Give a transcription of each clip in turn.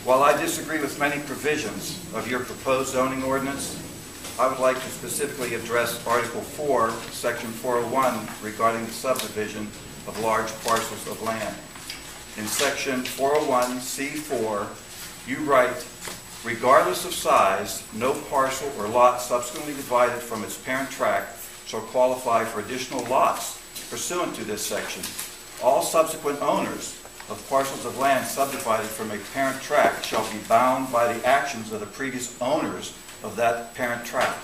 While I disagree with many provisions of your proposed zoning ordinance, I would like to specifically address Article 4, Section 401, regarding the subdivision of large parcels of land. In Section 401C4, you write, regardless of size, no parcel or lot subsequently divided from its parent tract shall qualify for additional lots pursuant to this section. All subsequent owners of parcels of land subdivided from a parent tract shall be bound by the actions of the previous owners of that parent tract.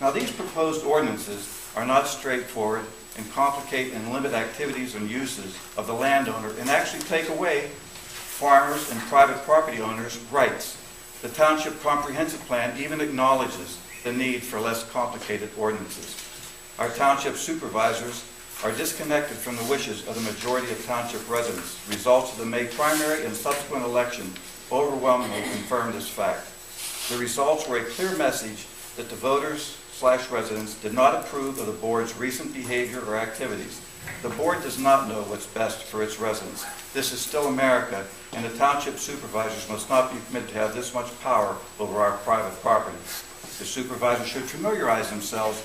Now, these proposed ordinances are not straightforward and complicate and limit activities and uses of the landowner and actually take away farmers and private property owners' rights. The Township Comprehensive Plan even acknowledges the need for less complicated ordinances. Our Township Supervisors are disconnected from the wishes of the majority of Township residents. Results of the May primary and subsequent election overwhelmingly confirm this fact. The results were a clear message that the voters/residents did not approve of the Board's recent behavior or activities. The Board does not know what's best for its residents. This is still America, and the Township Supervisors must not be permitted to have this much power over our private property. The Supervisors should familiarize themselves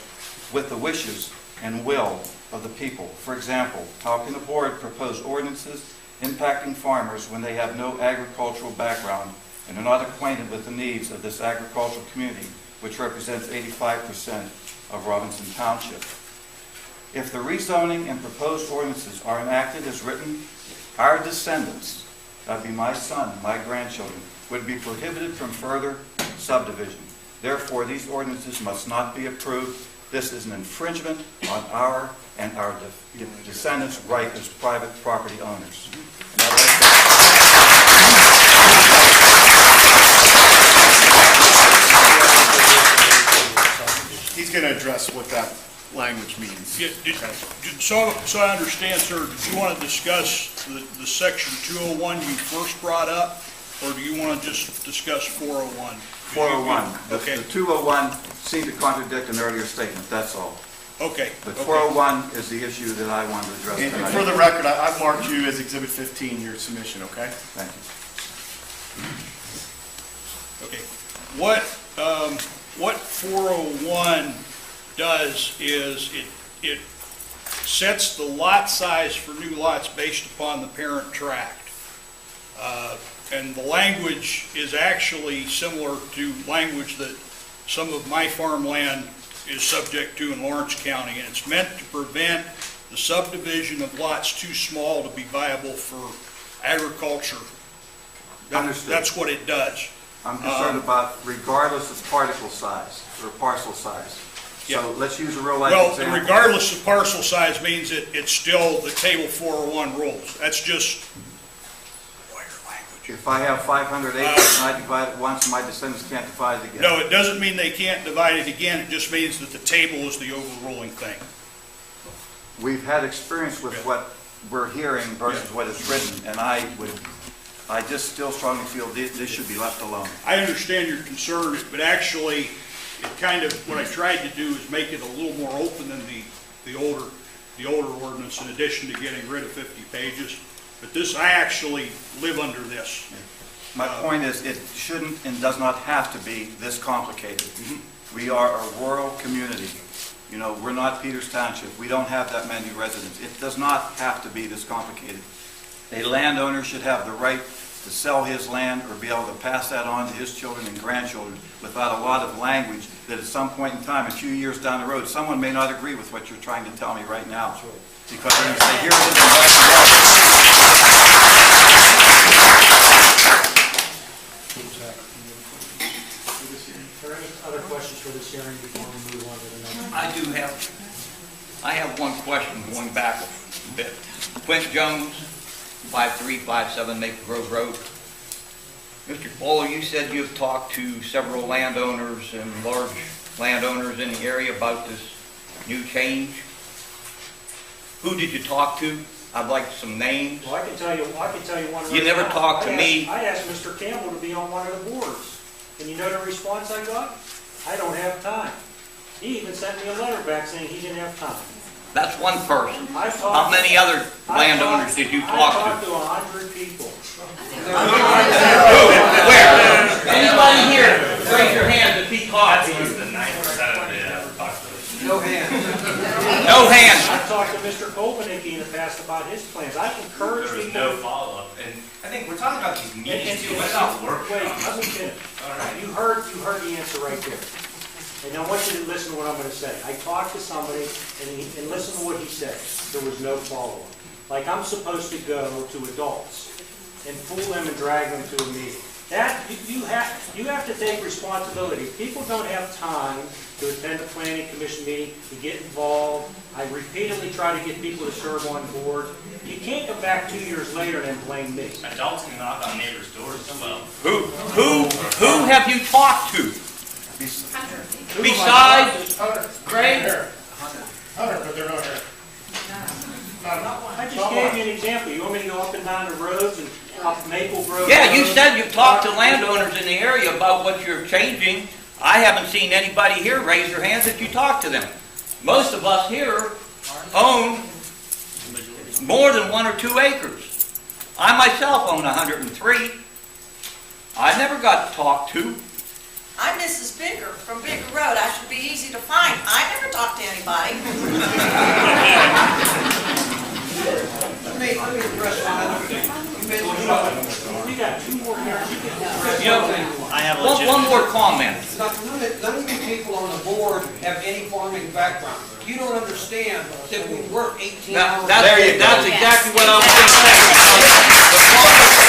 with the wishes and will of the people. For example, how can the Board propose ordinances impacting farmers when they have no agricultural background and are not acquainted with the needs of this agricultural community, which represents 85% of Robinson Township? If the rezoning and proposed ordinances are enacted as written, our descendants, that would be my son, my grandchildren, would be prohibited from further subdivision. Therefore, these ordinances must not be approved. This is an infringement on our and our descendants' right as private property owners. And I'd like to... He's going to address what that language means. Yeah, so I understand, sir, did you want to discuss the section 201 you first brought up, or do you want to just discuss 401? 401. Okay. The 201 seemed to contradict an earlier statement, that's all. Okay. But 401 is the issue that I wanted to address And tonight. for the record, I've marked you as Exhibit 15, your submission, okay? Thank you. Okay. What 401 does is it sets the lot size for new lots based upon the parent tract. And the language is actually similar to language that some of my farmland is subject to in Lawrence County, and it's meant to prevent the subdivision of lots too small to be viable for agriculture. Understood. That's what it does. I'm concerned about regardless of particle size or parcel size. Yeah. So let's use a real life Well, example. regardless of parcel size means it's still the Table 401 rules. That's just lawyer language. If I have 500 acres and I divide it once, my descendants can't divide it again. No, it doesn't mean they can't divide it again. It just means that the table is the overruling thing. We've had experience with what we're hearing versus what is written, and I just still strongly feel this should be left alone. I understand your concern, but actually, it kind of, what I tried to do is make it a little more open than the older ordinance, in addition to getting rid of 50 pages. But this, I actually live under this. My point is, it shouldn't and does not have to be this complicated. We are a rural community. You know, we're not Peters Township. We don't have that many residents. It does not have to be this complicated. A landowner should have the right to sell his land or be able to pass that on to his children and grandchildren without a lot of language that at some point in time, a few years down the road, someone may not agree with what you're trying to tell me right now. Because they're going to say, here it is in black and Are there any other questions for this hearing before we move on to the next? I have one question going back a bit. Quint Jones, 5357 Maple Grove Road. Mr. Capolla, you said you've talked to several landowners and large landowners in the area about this new change. Who did you talk to? I'd like some names. Well, I can tell you one right You never now. talked to me. I asked Mr. Campbell to be on one of the boards. And you know the response I got? I don't have time. He even sent me a letter back saying he didn't have time. That's one person. I've talked- How many other landowners did you talk I talked to? to 100 people. talking about these meetings too, what about work? Wait, let me finish. You heard the answer right there. And I want you to listen to what I'm going to say. I talked to somebody, and listen to what he said. There was no follow-up. Like I'm supposed to go to adults and fool them and drag them to a meeting. That, you have to take responsibility. People don't have time to attend a planning commission meeting, to get involved. I repeatedly try to get people to serve on board. You can't come back 2 years later and blame me. Adults can knock on neighbors' doors as well. Who have you talked to? Besides Greg? Hunter, but they're not here. I just gave you an example. You want me to go up and down the roads and up Maple Grove? Yeah, you Road? said you talked to landowners in the area about what you're changing. I haven't seen anybody here raise their hands that you talked to them. Most of us here own more than 1 or 2 acres. I myself own 103. I never got talked to. I'm Mrs. Bigger from Bigger Road. I should be easy to find. I never talked to anybody. Let me address You got 2 more years. You know, one more comment. None of you people on the board have any farming background. You don't understand that we work 18 hours. That's exactly what I was going to say.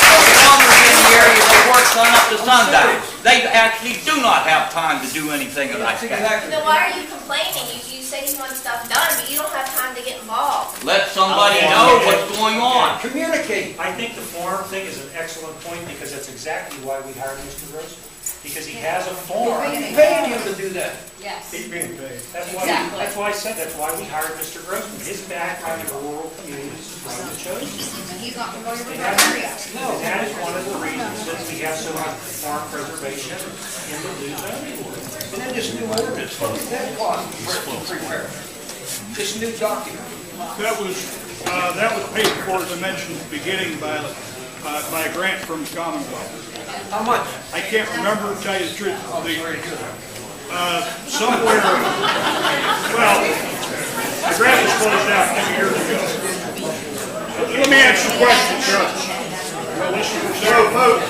The farmers in the area that work sun up to sundown, they actually do not have time to do anything of that kind. Exactly. Then why are you complaining? You say you want stuff done, but you don't have time to get involved. Let somebody know what's going on. Communicate. I think the farm thing is an excellent point because that's exactly why we hired Mr. Grossman. Because he has a farm. We paid him to do that. Yes. That's why I said, that's why we hired Mr. Grossman. His background in rural communities is one of the chosen. He's not familiar with And that area. that is one of the reasons that we have so much farm preservation in the new zoning ordinance. And then this new ordinance, what was that cost to prepare? This new document. That was paid for, as I mentioned at the beginning, by a grant from the Commonwealth. How much? I can't remember, to tell you the truth. Somewhere, well, the grant was closed out 2 years ago. Let me answer the question, Judge. Well, this is a vote.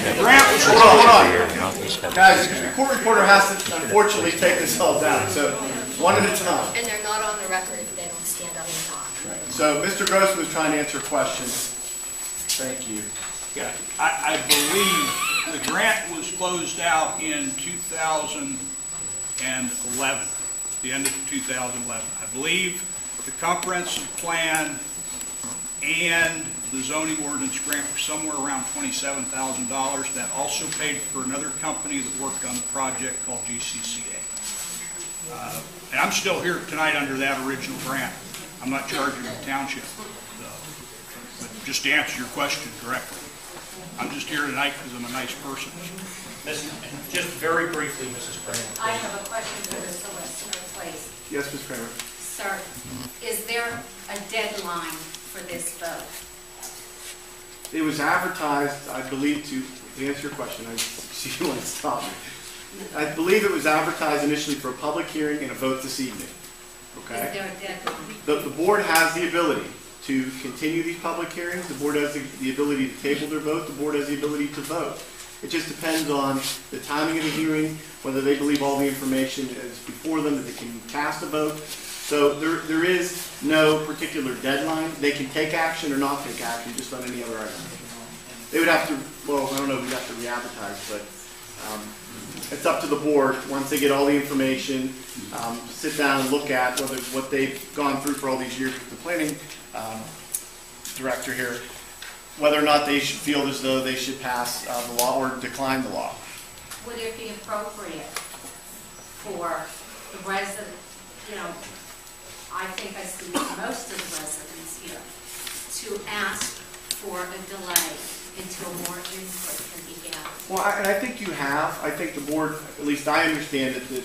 The grant was Hold on. Guys, the court reporter has to unfortunately take this all down, so one at a time. And they're not on the record if they don't stand up and talk. So Mr. Grossman was trying to answer questions. Thank you. Yeah, I believe the grant was closed out in 2011, the end of 2011. I believe the comprehensive plan and the zoning ordinance grant were somewhere around $27,000. That also paid for another company that worked on the project called GCCA. And I'm still here tonight under that original grant. I'm not charging the township. But just to answer your question correctly, I'm just here tonight because I'm a nice person. Just very briefly, Mrs. Kramer. I have a question for the solicitor, please. Yes, Ms. Kramer. Sir, is there a deadline for this vote? It was advertised, I believe, to answer your question, I see you want to stop me. I believe it was advertised initially for a public hearing and a vote this evening. Okay? Is there a deadline? The board has the ability to continue these public hearings. The board has the ability to table their vote. The board has the ability to vote. It just depends on the timing of the hearing, whether they believe all the information is before them, that they can cast a vote. So there is no particular deadline. They can take action or not take action, just on any other item. They would have to, well, I don't know if we'd have to re-advertise, but it's up to the board, once they get all the information, sit down and look at whether what they've gone through for all these years with the planning director here, whether or not they should feel as though they should pass the law or decline the law. Would it be appropriate for the resident, I think I speak for most of the residents here, to ask for a delay until more input can be gathered? Well, and I think you have. I think the board, at least I understand that the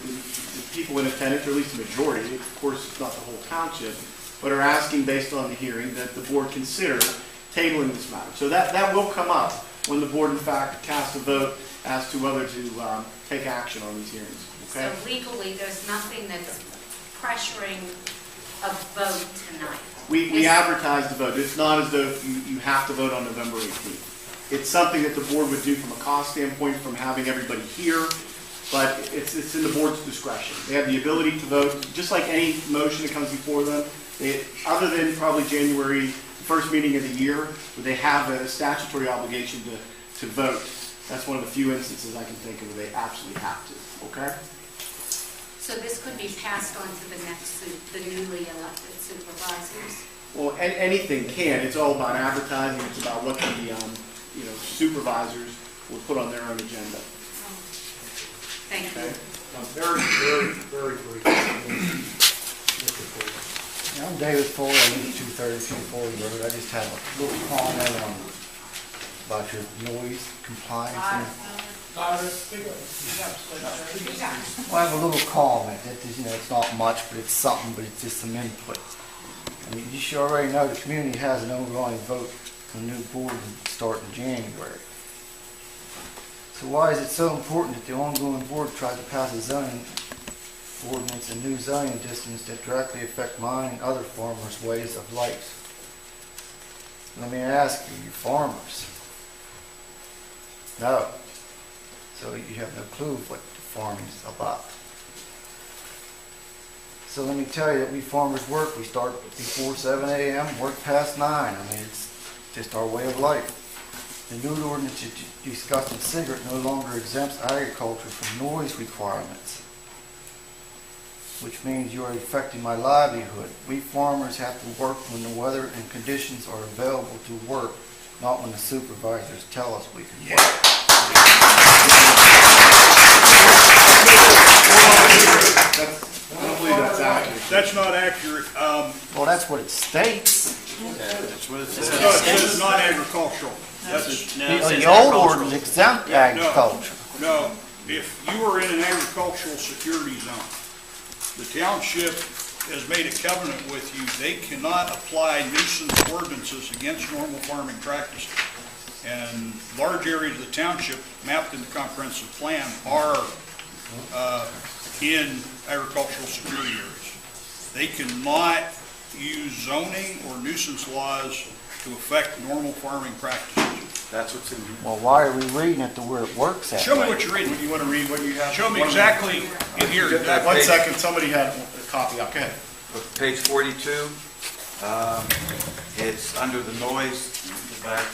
people in attendance, or at least the majority, of course it's not the whole township, but are asking based on the hearing that the board consider tabling this matter. So that will come up when the board in fact casts a vote as to whether to take action on these hearings. Okay? So legally, there's nothing that's pressuring a vote tonight? We advertise the vote. It's not as though you have to vote on November 18th. It's something that the board would do from a cost standpoint, from having everybody here, but it's in the board's discretion. They have the ability to vote, just like any motion that comes before them. Other than probably January, the first meeting of the year, where they have a statutory obligation to vote. That's one of the few instances I can think of where they absolutely have to, okay? So this could be passed on to the newly elected supervisors? Well, anything can. It's all about advertising. It's about what the supervisors will put on their own agenda. Thank you. Okay? Very brief. Mr. Ford. I'm David Ford, I live at 232 Ford Road. I just have a little comment about your noise compliance. Well, I have a little comment. It's not much, but it's something, but it's just some input. I mean, you should already know the community has an ongoing vote for the new board starting in January. So why is it so important that the ongoing board tries to pass a zoning ordinance and new zoning districts that directly affect mine and other farmers' ways of life? Let me ask you farmers? No. So you have no clue what farming is about. So let me tell you that we farmers work. We start before 7 a.m., work past 9. I mean, it's just our way of life. The new ordinance discussing cigarette no longer exempts agriculture from noise requirements, which means you are affecting my livelihood. We farmers have to work when the weather and conditions are available to work, not when the supervisors tell us we can work. I don't believe that's accurate. That's not accurate. Well, that's what it states. That's what it says. No, it says not agricultural. That's, The old ordinance exempt agriculture. no, if you are in an agricultural security zone, the township has made a covenant with you. They cannot apply nuisance ordinances against normal farming practices. And large areas of the township mapped in the comprehensive plan are in agricultural security areas. They cannot use zoning or nuisance laws to affect normal farming practices. That's what's in here. Well, why are we reading it to where it works at? Show me what you're reading. You want to read what you have? Show me exactly in here. One second, somebody had a copy up. Go ahead. Page 42, it's under the noise, the back.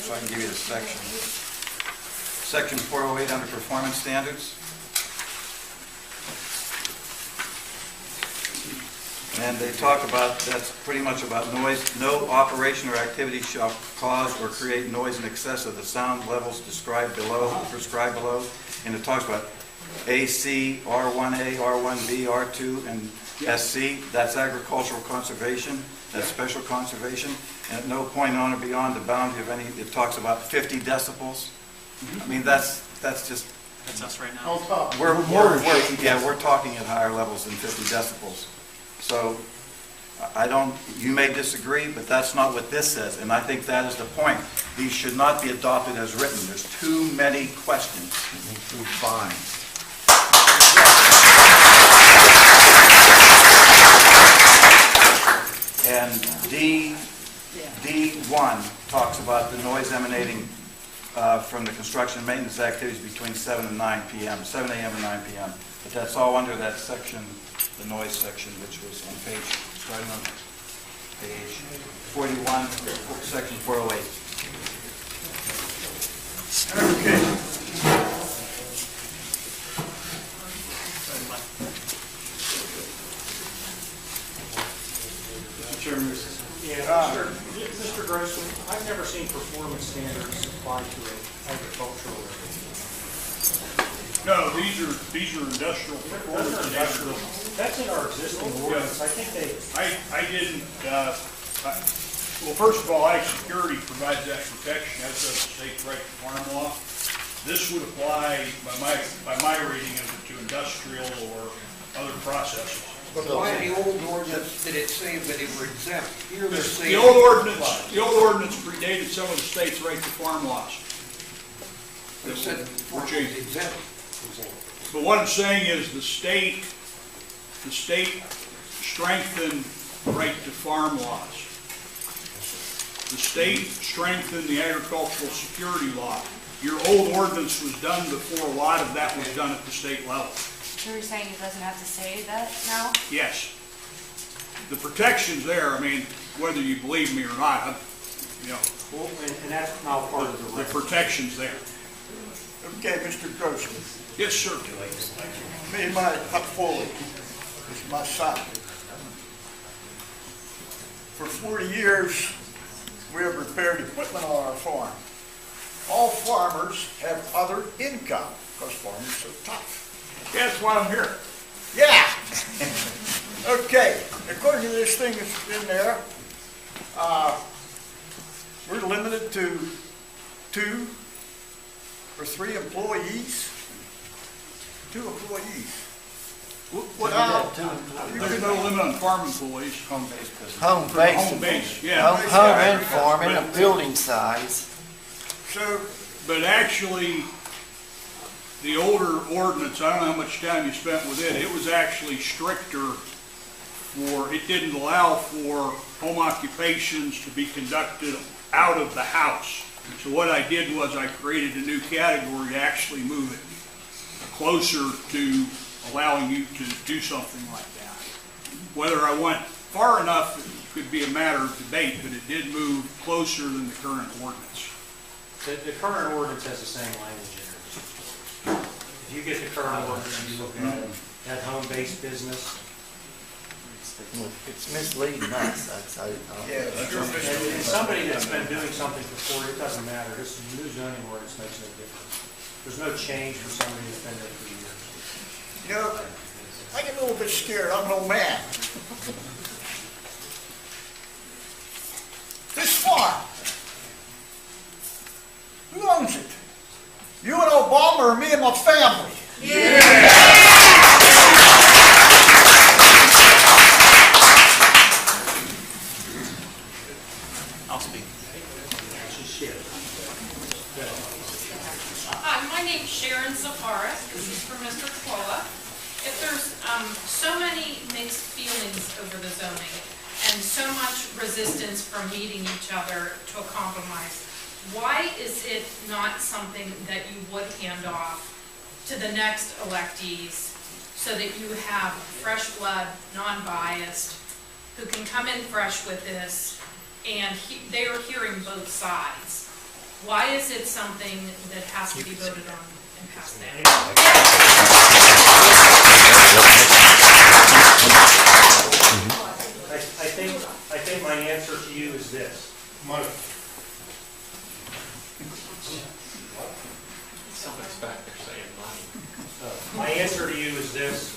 So I can give you the section. Section 408 under performance standards. And they talk about, that's pretty much about noise. No operation or activity shall cause or create noise in excess of the sound levels prescribed below. And it talks about AC, R1A, R1B, R2, and SC. That's agricultural conservation. That's special conservation. And at no point on or beyond the boundary of any, it talks about 50 decibels. I mean, that's just, That's us right now. we're talking at higher levels than 50 decibels. So you may disagree, but that's not what this says, and I think that is the point. These should not be adopted as written. There's too many questions. It needs to be fine. And D1 talks about the noise emanating from the construction and maintenance activities between 7 and 9 p.m., 7 a.m. and 9 p.m. But that's all under that section, the noise section, which was on starting on page 41, section 408. Okay. Mr. Grossman, I've never seen performance standards applied to an agricultural area. No, these are industrial performance standards. That's in our existing ordinance. I think I didn't, well, first of all, ag security provides that protection, as does the state's right to farm law. This would apply, by my reading of it, to industrial or other processes. But why in the old ordinance did it say that they were exempt? Here they're saying. The old ordinance predated some of the state's right to farm laws. It said We're changing. exempt. But what I'm saying is the state strengthened the right to farm laws. The state strengthened the agricultural security law. Your old ordinance was done before a lot of that was done at the state level. So you're saying it doesn't have to say that now? Yes. The protection's there, I mean, whether you believe me or not, you know, Well, and that's now part of the the record. protection's there. Okay, Mr. Grossman, Yes, sir. me and my Foley, this is my son. For 40 years, we have repaired equipment on our farm. All farmers have other income, because farming is so tough. That's why I'm here. Yeah! Okay, according to this thing that's in there, we're limited to 2 or 3 employees. 2 employees. There's no limit on farm employees. Home-based business. Home base. Home base, yeah. Home and farm and a building size. So, But actually, the older ordinance, I don't know how much time you spent with it, it was actually stricter for, it didn't allow for home occupations to be conducted out of the house. So what I did was I created a new category to actually move it closer to allowing you to do something like that. Whether I went far enough could be a matter of debate, but it did move closer than the current ordinance. The current ordinance has the same language in it. If you get the current ordinance, and you look at it, that home-based business, It's misleading us, and somebody that's been doing something for 40, it doesn't matter, this new zoning ordinance makes no difference. There's no change for somebody that's been there for years. you know, I get a little bit scared, I'm an old man. This farm, who owns it? You and Obama or me and my family? I'll speak. Hi, my name's Sharon Zafaris. This is for Mr. Capolla. If there's so many mixed feelings over the zoning and so much resistance from meeting each other to a compromise, why is it not something that you would hand off to the next electees so that you have fresh blood, non-biased, who can come in fresh with this and they are hearing both sides? Why is it something that has to be voted on and passed down? I think my answer to you is this. Somebody's back there saying money. My answer to you is this: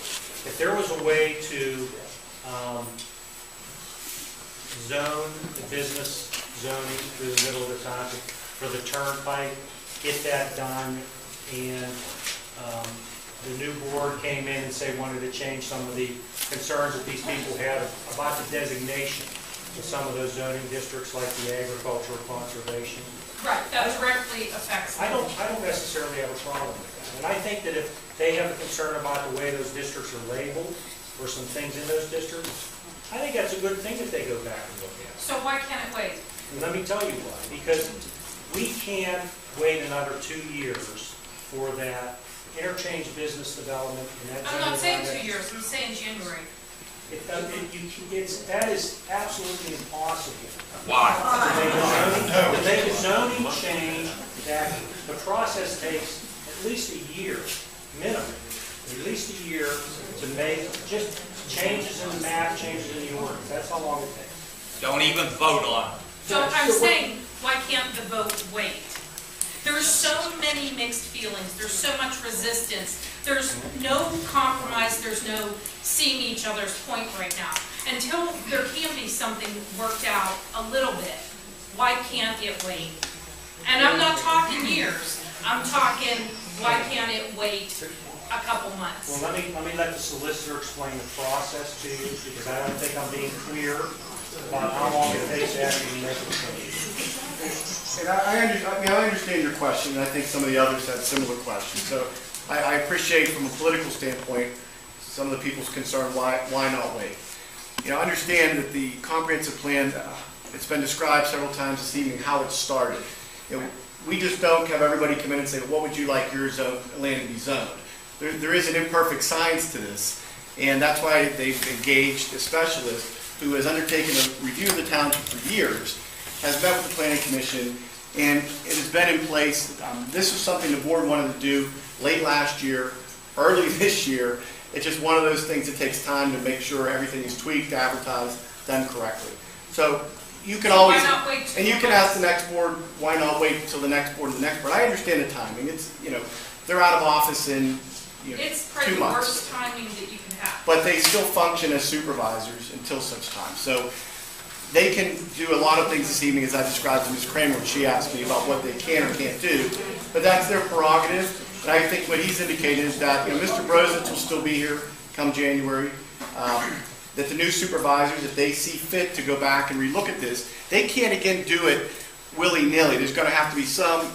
if there was a way to zone the business zoning through the middle of the township for the Turnpike, get that done, and the new board came in and say wanted to change some of the concerns that these people had about the designation of some of those zoning districts like the agricultural conservation. Right, that directly affects I them. don't necessarily have a problem with that. And I think that if they have a concern about the way those districts are labeled, or some things in those districts, I think that's a good thing that they go back and look at. So why can't it wait? And let me tell you why. Because we can't wait another 2 years for that interchange business development and that. I'm not saying zoning 2 years, I'm saying January. That is absolutely impossible. Why? To make a zoning change, that the process takes at least a year, minimum, at least a year to make just changes in the map, changes in the ordinance. That's how long it takes. Don't even vote on it. So I'm saying, why can't the vote wait? There's so many mixed feelings, there's so much resistance, there's no compromise, there's no seeing each other's point right now. Until there can be something worked out a little bit, why can't it wait? And I'm not talking years, I'm talking, why can't it wait a couple months? Well, let me let the solicitor explain the process to you, because I don't think I'm being clear about how long it takes after you make a change. And I understand your question, and I think some of the others had similar questions. So I appreciate from a political standpoint some of the people's concern, why not wait? understand that the comprehensive plan, it's been described several times this evening how it started. We just don't have everybody come in and say, what would you like your land to be zoned? There is an imperfect science to this, and that's why they've engaged a specialist who has undertaken a review of the township for years, has met with the planning commission, and it has been in place. This was something the board wanted to do late last year, early this year. It's just one of those things that takes time to make sure everything is tweaked, advertised, done correctly. So you can always, Why not wait 2 and you can months? ask the next board, why not wait until the next board and the next board? I understand the timing. It's, they're out of office in It's 2 probably the months. worst timing that you can have. But they still function as supervisors until such time. So they can do a lot of things this evening, as I described to Ms. Kramer when she asked me about what they can or can't do. But that's their prerogative. And I think what he's indicated is that Mr. Brozich will still be here come January. That the new supervisors, if they see fit to go back and relook at this, they can't again do it willy-nilly. There's going to have to be some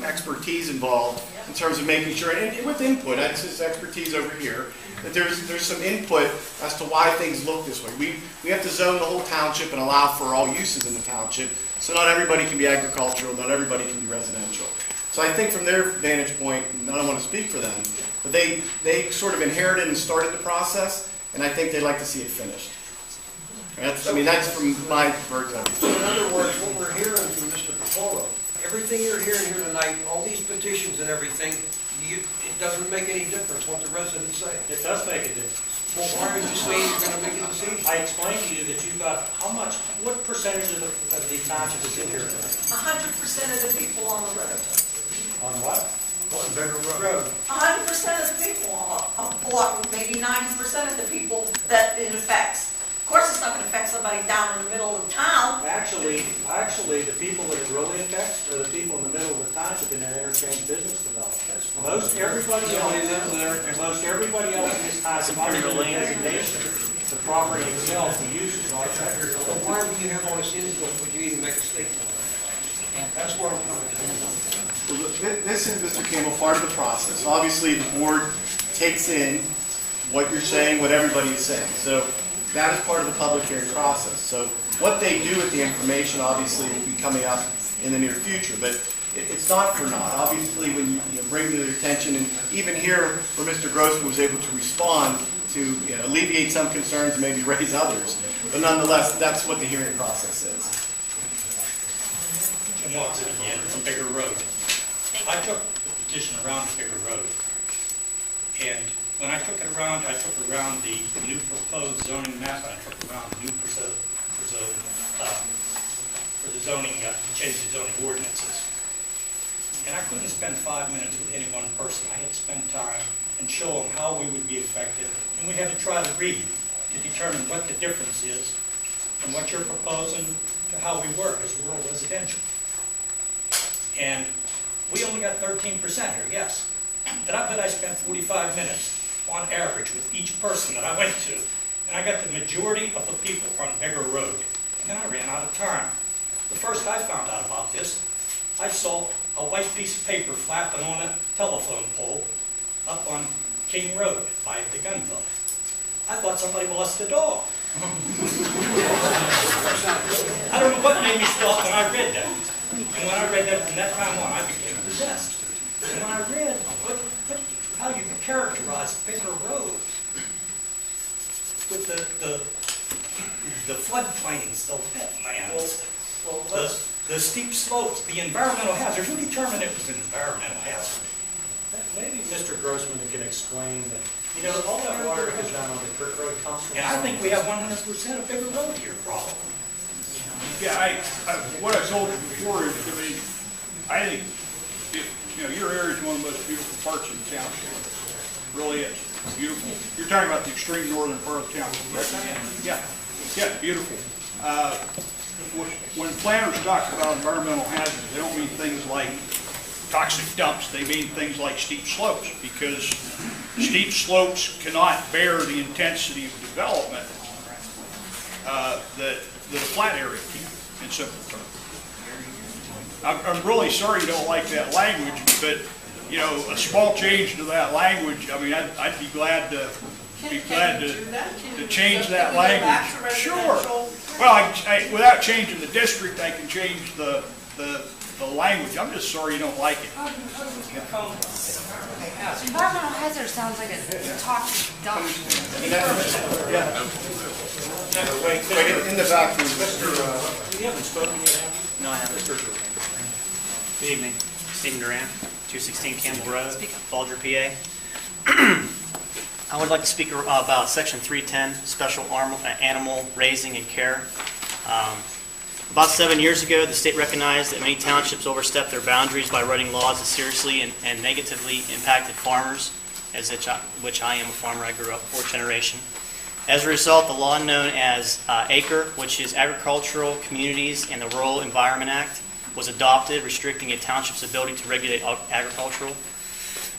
expertise involved in terms of making sure, and with input, that's his expertise over here, that there's some input as to why things look this way. We have to zone the whole township and allow for all uses in the township, so not everybody can be agricultural, not everybody can be residential. So I think from their vantage point, and I don't want to speak for them, but they sort of inherited and started the process, and I think they'd like to see it finished. That's from my bird's eye view. So in other words, what we're hearing from Mr. Capolla, everything you're hearing here tonight, all these petitions and everything, it doesn't make any difference what the residents say. It does make a difference. Well, why are you saying you're gonna make a decision? I explained to you that you've got, what percentage of the township is in here? 100% of the people on the road. On what? On Bigger Road. 100% of the people, or maybe 90% of the people that it affects. Of course, it's not going to affect somebody down in the middle of town. Actually, the people that it really affects are the people in the middle of the township in their interchange business development. Most everybody else in this township, under the designation, the property itself, the uses are affected. So why would you have all this input, would you even make a statement? That's where I'm coming from. Well, this is, Mr. Campbell, part of the process. Obviously, the board takes in what you're saying, what everybody is saying. So that is part of the public hearing process. So what they do with the information, obviously, will be coming up in the near future. But it's not for naught. Obviously, when you bring to their attention, and even here, where Mr. Grossman was able to respond to alleviate some concerns and maybe raise others. But nonetheless, that's what the hearing process is. Jim Watson again from Bigger Road. I took the petition around Bigger Road, and when I took it around, I took around the new proposed zoning map, and I took around the new for the zoning, to change the zoning ordinances. And I couldn't spend 5 minutes with any one person. I had to spend time and show them how we would be affected, and we had to try to read to determine what the difference is from what you're proposing to how we work as rural residential. And we only got 13% here, yes. But I bet I spent 45 minutes on average with each person that I went to. And I got the majority of the people on Bigger Road. And then I ran out of time. The first I found out about this, I saw a white piece of paper flapping on a telephone pole up on King Road by the gun club. I thought somebody lost a dog. I don't know what made me stop when I read that. And when I read that, from that time on, I became possessed. And when I read how you characterize Bigger Road with the floodplains, the wetlands, the steep slopes, the environmental hazards, who determined it was an environmental hazard? Maybe Mr. Grossman can explain that, all that water that goes down on the Kirk Road comes from... And I think we have 100% of Bigger Road here, probably. Yeah, what I told you before is, I think, your area is one of the most beautiful parts of the township. It really is. Beautiful. You're talking about the extreme northern part of the township, right? Yeah, beautiful. When planners talk about environmental hazards, they don't mean things like toxic dumps. They mean things like steep slopes, because steep slopes cannot bear the intensity of development that a flat area can, in simple terms. I'm really sorry you don't like that language, but a small change to that language, I'd be glad to be glad to change that language. Sure. Well, without changing the district, I can change the language. I'm just sorry you don't like it. Environmental hazard sounds like a talking duck. Wait, in the back, please. You haven't spoken yet, have you? No, I haven't. Good evening. Stephen Duran, 216 Campbell Road, Bulger, PA. I would like to speak about Section 310, Special Animal Raising and Care. About 7 years ago, the state recognized that many townships overstepped their boundaries by writing laws that seriously and negatively impacted farmers, which I am a farmer. I grew up fourth generation. As a result, the law known as ACRE, which is Agricultural Communities and the Rural Environment Act, was adopted, restricting a township's ability to regulate agricultural.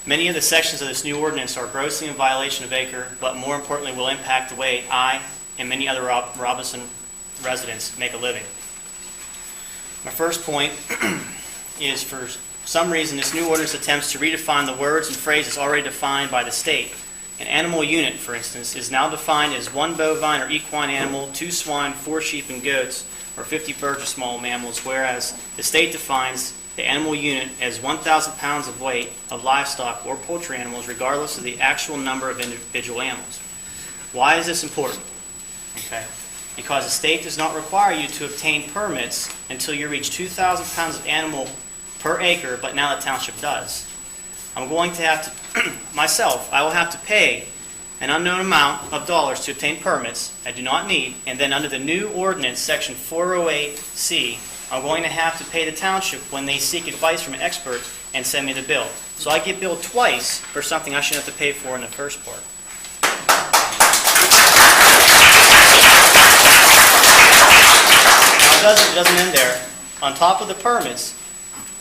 Many of the sections of this new ordinance are grossly in violation of ACRE, but more importantly will impact the way I and many other Robinson residents make a living. My first point is, for some reason, this new ordinance attempts to redefine the words and phrases already defined by the state. An animal unit, for instance, is now defined as 1 bovine or equine animal, 2 swine, 4 sheep and goats, or 50 birds or small mammals, whereas the state defines the animal unit as 1,000 pounds of weight of livestock or poultry animals, regardless of the actual number of individual animals. Why is this important? Okay. Because the state does not require you to obtain permits until you reach 2,000 pounds of animal per acre, but now the township does. I'm going to have to, myself, I will have to pay an unknown amount of dollars to obtain permits I do not need, and then under the new ordinance, Section 408C, I'm going to have to pay the township when they seek advice from an expert and send me the bill. So I get billed twice for something I shouldn't have to pay for in the first part. Now, it doesn't end there. On top of the permits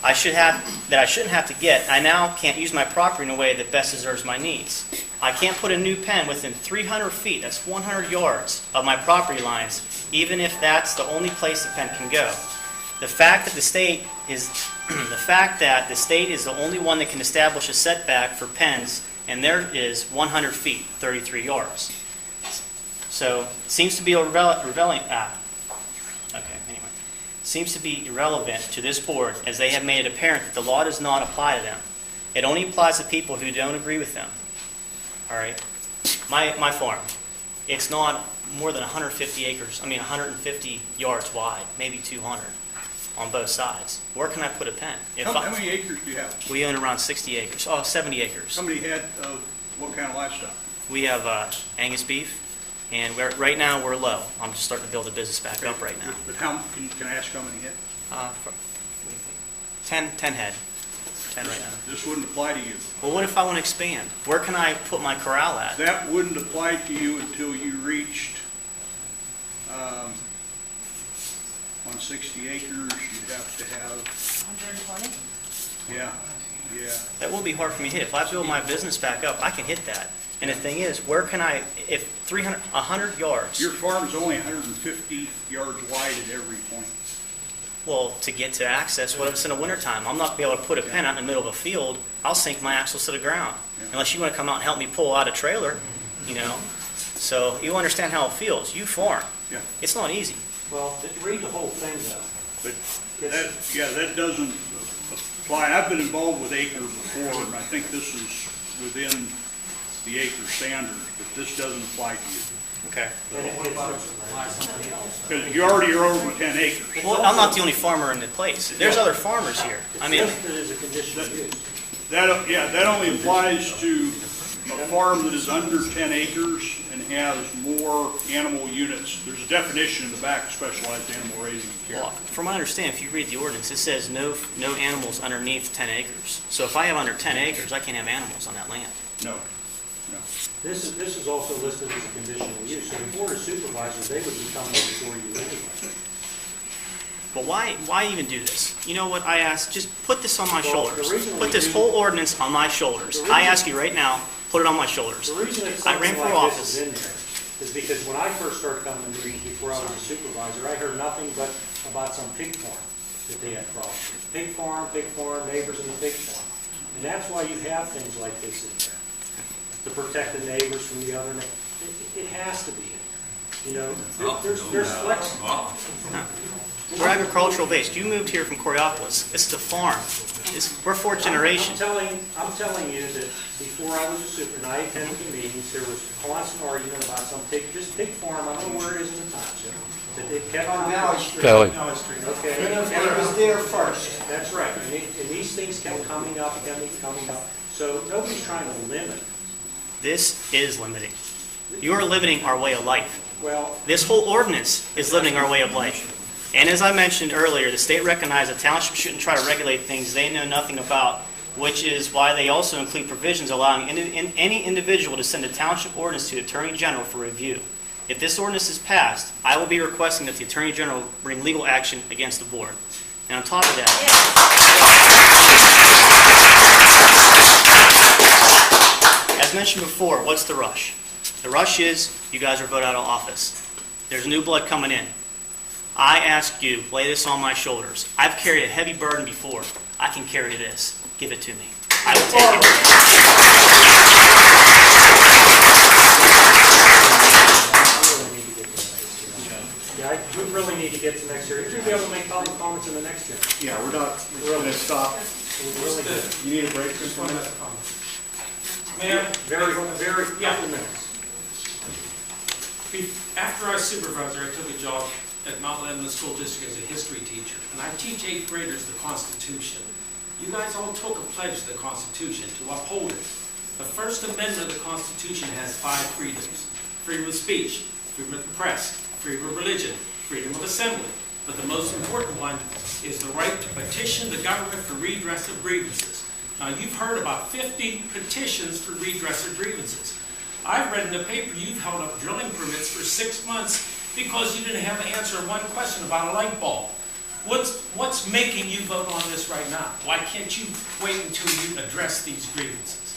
I shouldn't have to get, I now can't use my property in a way that best deserves my needs. I can't put a new pen within 300 feet, that's 100 yards, of my property lines, even if that's the only place the pen can go. The fact that the state is the only one that can establish a setback for pens, and there is 100 feet, 33 yards. So it seems to be seems to be irrelevant to this board, as they have made it apparent that the law does not apply to them. It only applies to people who don't agree with them. All right, my farm, it's not more than 150 acres. 150 yards wide, maybe 200 on both sides. Where can I put a pen? How many acres do you have? We own around 60 acres. 70 acres. Somebody had what kind of livestock? We have Angus beef, and right now we're low. I'm just starting to build a business back up right now. But can I ask how many head? 10 head. 10 right now. This wouldn't apply to you. Well, what if I want to expand? Where can I put my corral at? That wouldn't apply to you until you reached, on 60 acres, you'd have to have... 120? Yeah. That will be hard for me to hit. If I build my business back up, I can hit that. And the thing is, where can I, if 100 yards... Your farm's only 150 yards wide at every point. Well, to get to access, what if it's in the wintertime? I'm not going to be able to put a pen out in the middle of a field. I'll sink my axles to the ground. Yeah. Unless you want to come out and help me pull out a trailer, So you understand how it feels. You farm. Yeah. It's not easy. Well, read the whole thing, though. But that doesn't apply. I've been involved with ACRE before, and I think this is within the ACRE standards, but this doesn't apply to you. Okay. Because you already are over 10 acres. Well, I'm not the only farmer in the place. There's other farmers here. It's listed as a conditional use. That only applies to a farm that is under 10 acres and has more animal units. There's a definition in the back of specialized animal raising and care. Well, from what I understand, if you read the ordinance, it says no animals underneath 10 acres. So if I have under 10 acres, I can't have animals on that land. No. This is also listed as a conditional use. So the Board of Supervisors, they would be coming before you anyway. But why even do this? You know what I ask? Just put this on my Well, shoulders. the reason Put we this do- whole ordinance on my shoulders. I ask you right now, put it on my shoulders. The reason that I ran something for like office. this is in there is because when I first started coming to meetings before I was a supervisor, I heard nothing but about some pig farm that they had problems. Pig farm, neighbors in the pig farm. And that's why you have things like this in there. to protect the neighbors from the other neighbors. It has to be. You know, there's flex. We're agricultural based. You moved here from Coriopolis. This is a farm. We're fourth generation. I'm telling you that before I was a super, and I attended the meetings, there was constant argument about this big farm, I don't know where it is in the township, that they kept on Valley Street. Okay. And it was there first. That's right. And these things kept coming up. So nobody's trying to limit. This is limiting. You are limiting our way of life. Well, This whole ordinance is limiting our way of life. And as I mentioned earlier, the state recognized that townships shouldn't try to regulate things they know nothing about, which is why they also include provisions allowing any individual to send a township ordinance to the Attorney General for review. If this ordinance is passed, I will be requesting that the Attorney General bring legal action against the board. And on top of that, as mentioned before, what's the rush? The rush is you guys are voted out of office. There's new blood coming in. I ask you, lay this on my shoulders. I've carried a heavy burden before. I can carry this. Give it to me. I will take it. We really need to get to next year. If you'll be able to make public comments in the next year. Yeah, we're going to stop. Really good. You need a break, Chris? Mayor? Very, couple minutes. After I was supervisor, I took a job at Mount Lebanon School District as a history teacher, and I teach 8th graders the Constitution. You guys all took a pledge to the Constitution to uphold it. The First Amendment of the Constitution has 5 freedoms: freedom of speech, freedom of the press, freedom of religion, freedom of assembly. But the most important one is the right to petition the government for redress of grievances. Now, you've heard about 50 petitions for redress of grievances. I've read in the paper you've held up drilling permits for 6 months because you didn't have an answer to one question about a light bulb. What's making you vote on this right now? Why can't you wait until you address these grievances?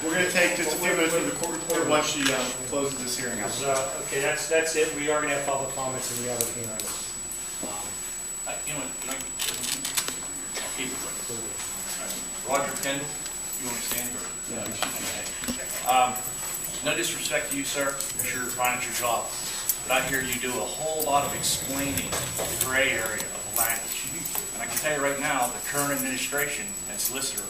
We're going to take just a few minutes for the court reporter once she closes this hearing out. Okay, that's it. We are going to have public comments in the other hearings. I'll keep it quick. Roger Kendall, you want to stand? Yeah, you should. No disrespect to you, sir. I'm sure you're fine at your job. But I hear you do a whole lot of explaining the gray area of the language. And I can tell you right now, the current administration and solicitor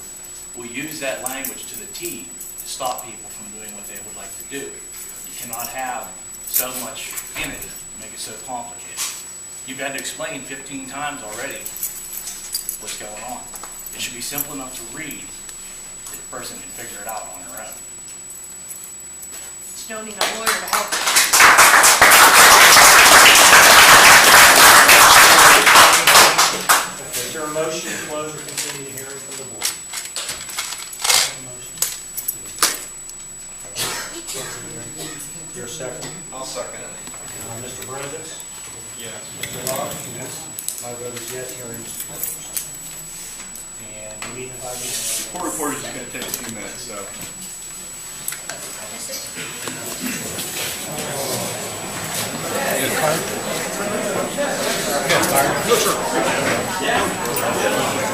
will use that language to the T to stop people from doing what they would like to do. You cannot have so much in it to make it so complicated. You've had to explain 15 times already what's going on. It should be simple enough to read that a person can figure it out on their own. You don't need a lawyer to help you. Is there a motion to close or continue the hearing from the board? Your second. I'll second it. Mr. Brandis? Yes. Mr. Locke? Yes. My vote is yes, hearing is closed. And we need 5 minutes. Court reporter is going to take a few minutes, so. Yes,